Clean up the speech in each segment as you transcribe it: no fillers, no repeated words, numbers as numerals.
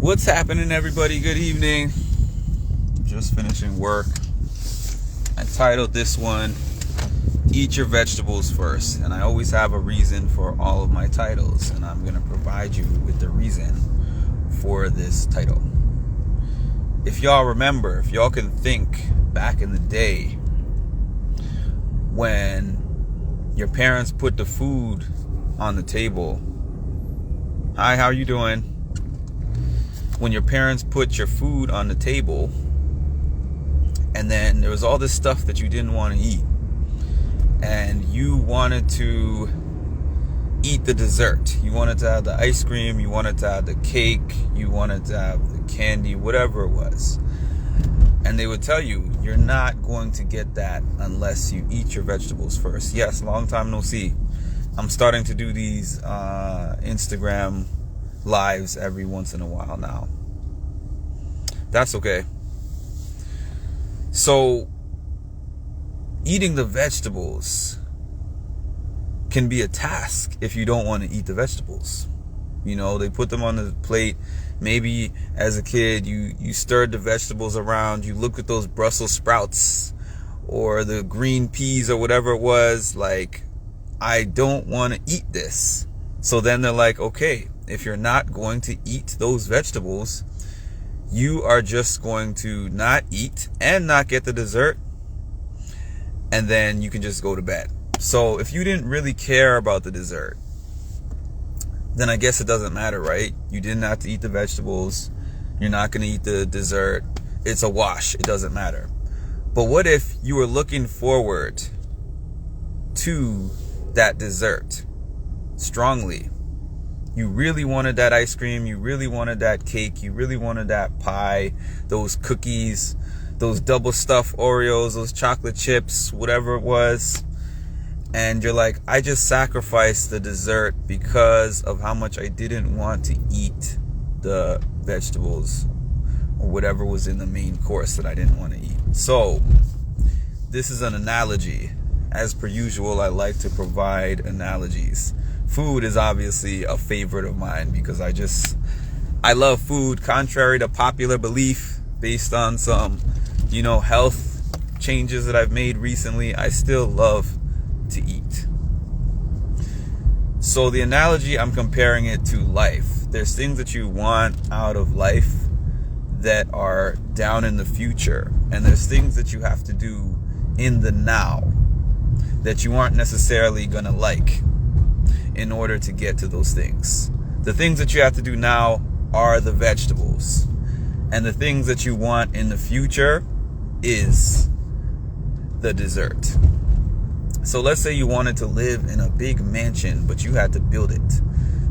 What's happening, everybody? Good evening. Just finishing work. I titled this one, Eat Your Vegetables First. And I always have a reason for all of my titles. And I'm going to provide you with the reason for this title. If y'all remember, if y'all can think back in the day when your parents put the food on the table. Hi, how you doing? When your parents put your food on the table, and then there was all this stuff that you didn't want to eat, and you wanted to eat the dessert. You wanted to have the ice cream, you wanted to have the cake, you wanted to have the candy, whatever it was. And they would tell you, you're not going to get that unless you eat your vegetables first. Yes, long time no see. I'm starting to do these Instagram lives every once in a while now. That's okay. So, eating the vegetables can be a task if you don't want to eat the vegetables. You know, they put them on the plate. Maybe as a kid, you stirred the vegetables around. You looked at those Brussels sprouts or the green peas or whatever it was. Like, I don't want to eat this. So then they're like, okay, if you're not going to eat those vegetables, you are just going to not eat and not get the dessert. And then you can just go to bed. So if you didn't really care about the dessert, then I guess it doesn't matter, right? You didn't have to eat the vegetables. You're not going to eat the dessert. It's a wash. It doesn't matter. But what if you were looking forward to that dessert strongly? You really wanted that ice cream. You really wanted that cake. You really wanted that pie, those cookies, those double stuffed Oreos, those chocolate chips, whatever it was. And you're like, I just sacrificed the dessert because of how much I didn't want to eat the vegetables or whatever was in the main course that I didn't want to eat. So this is an analogy. As per usual, I like to provide analogies. Food is obviously a favorite of mine because I love food. Contrary to popular belief, based on some, health changes that I've made recently, I still love to eat. So the analogy, I'm comparing it to life. There's things that you want out of life that are down in the future, and there's things that you have to do in the now that you aren't necessarily gonna like in order to get to those things. The things that you have to do now are the vegetables, and the things that you want in the future is the dessert. So let's say you wanted to live in a big mansion, but you had to build it.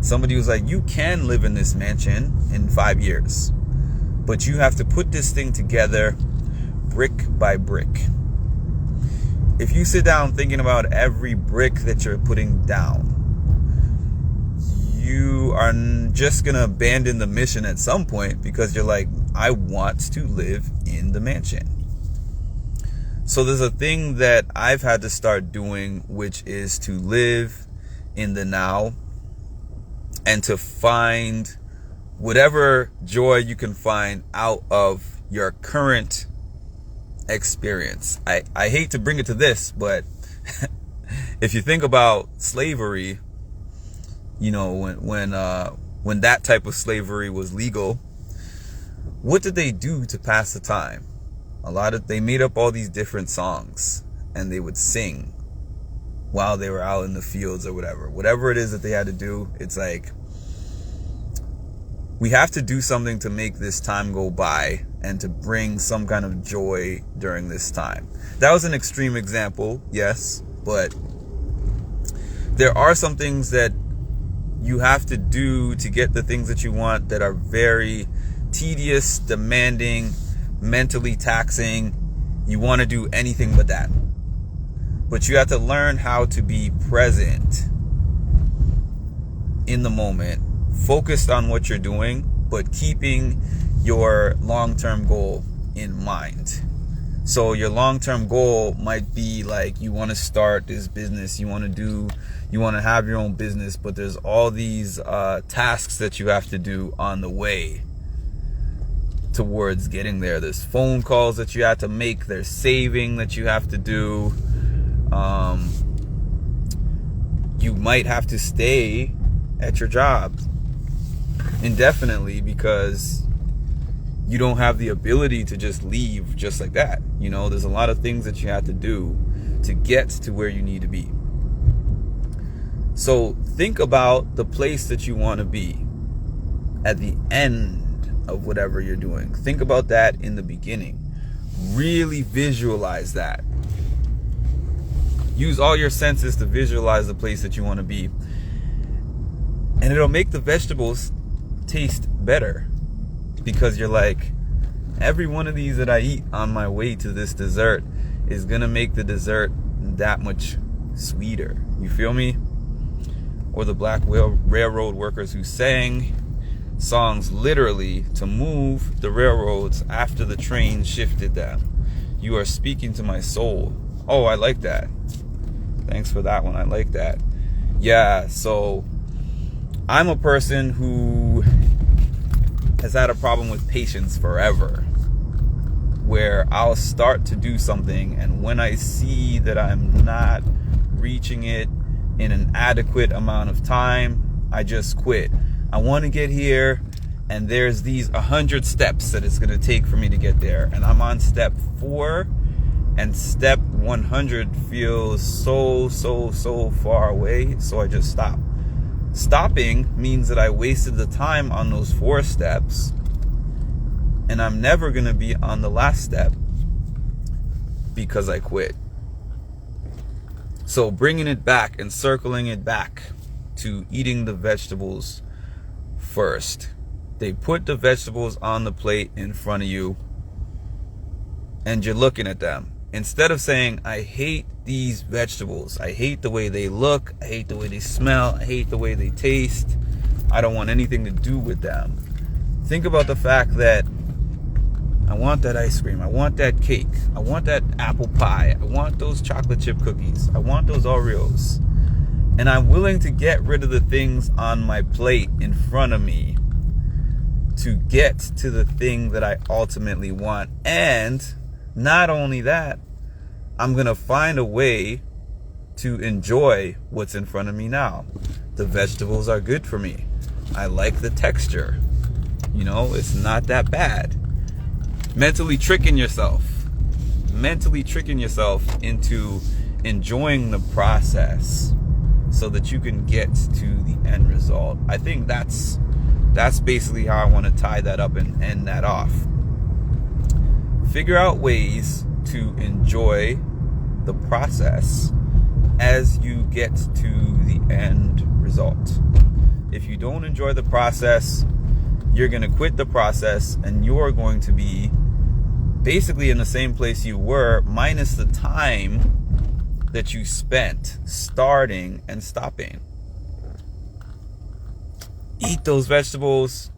Somebody was like, you can live in this mansion in 5 years, but you have to put this thing together brick by brick. If you sit down thinking about every brick that you're putting down, you are just going to abandon the mission at some point because you're like, I want to live in the mansion. So there's a thing that I've had to start doing, which is to live in the now and to find whatever joy you can find out of your current experience. I hate to bring it to this, but if you think about slavery, when that type of slavery was legal, what did they do to pass the time? They made up all these different songs and they would sing while they were out in the fields or whatever it is that they had to do. It's like, we have to do something to make this time go by and to bring some kind of joy during this time. That was an extreme example, yes, but there are some things that you have to do to get the things that you want that are very tedious, demanding, mentally taxing. You want to do anything but that. But you have to learn how to be present in the moment, focused on what you're doing, but keeping your long-term goal in mind. So your long-term goal might be like, you want to start this business, you want to have your own business, but there's all these tasks that you have to do on the way towards getting there. There's phone calls that you have to make. There's saving that you have to do. You might have to stay at your job indefinitely because you don't have the ability to just leave just like that. You know, there's a lot of things that you have to do to get to where you need to be. So think about the place that you want to be at the end of whatever you're doing. Think about that in the beginning. Really visualize that. Use all your senses to visualize the place that you want to be. And it'll make the vegetables taste better. Because you're like, every one of these that I eat on my way to this dessert is going to make the dessert that much sweeter. You feel me? Or the black railroad workers who sang songs literally to move the railroads after the train shifted them. You are speaking to my soul. Oh, I like that. Thanks for that one. I like that. Yeah, so I'm a person who has had a problem with patience forever, where I'll start to do something, and when I see that I'm not reaching it in an adequate amount of time, I just quit. I want to get here, and there's these 100 steps that it's going to take for me to get there, and I'm on step 4, and step 100 feels so far away, so I just stop. Stopping means that I wasted the time on those 4 steps, and I'm never going to be on the last step because I quit. So bringing it back and circling it back to eating the vegetables first. They put the vegetables on the plate in front of you, and you're looking at them. Instead of saying, I hate these vegetables, I hate the way they look, I hate the way they smell, I hate the way they taste, I don't want anything to do with them. Think about the fact that I want that ice cream, I want that cake, I want that apple pie, I want those chocolate chip cookies, I want those Oreos. And I'm willing to get rid of the things on my plate in front of me to get to the thing that I ultimately want. And not only that, I'm going to find a way to enjoy what's in front of me now. The vegetables are good for me. I like the texture. You know, it's not that bad. Mentally tricking yourself into enjoying the process so that you can get to the end result. I think that's basically how I want to tie that up and end that off. Figure out ways to enjoy the process as you get to the end result. If you don't enjoy the process, you're going to quit the process, and you're going to be basically in the same place you were, minus the time that you spent starting and stopping. Eat those vegetables.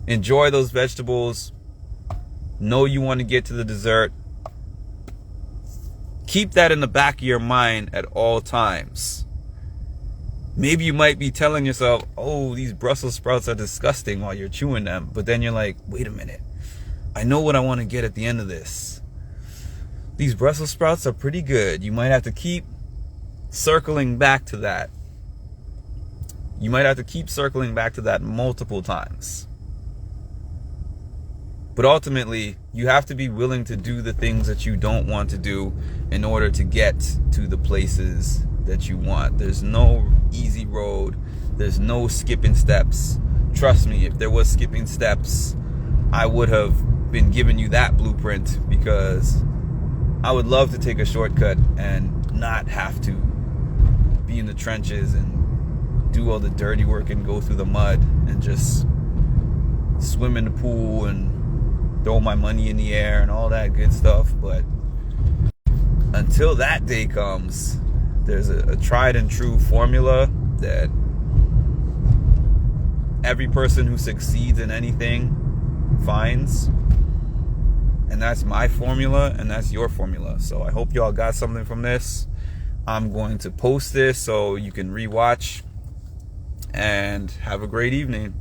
Enjoy those vegetables. Know you want to get to the dessert. Keep that in the back of your mind at all times. Maybe you might be telling yourself, oh, these Brussels sprouts are disgusting while you're chewing them. But then you're like, wait a minute. I know what I want to get at the end of this. These Brussels sprouts are pretty good. You might have to keep circling back to that. You might have to keep circling back to that multiple times. But ultimately, you have to be willing to do the things that you don't want to do in order to get to the places that you want. There's no easy road. There's no skipping steps. Trust me, if there was skipping steps, I would have been giving you that blueprint, because I would love to take a shortcut and not have to be in the trenches and do all the dirty work and go through the mud and just swim in the pool and throw my money in the air and all that good stuff. But until that day comes, there's a tried and true formula that every person who succeeds in anything finds. And that's my formula, and that's your formula. So I hope y'all got something from this. I'm going to post this so you can rewatch, and have a great evening.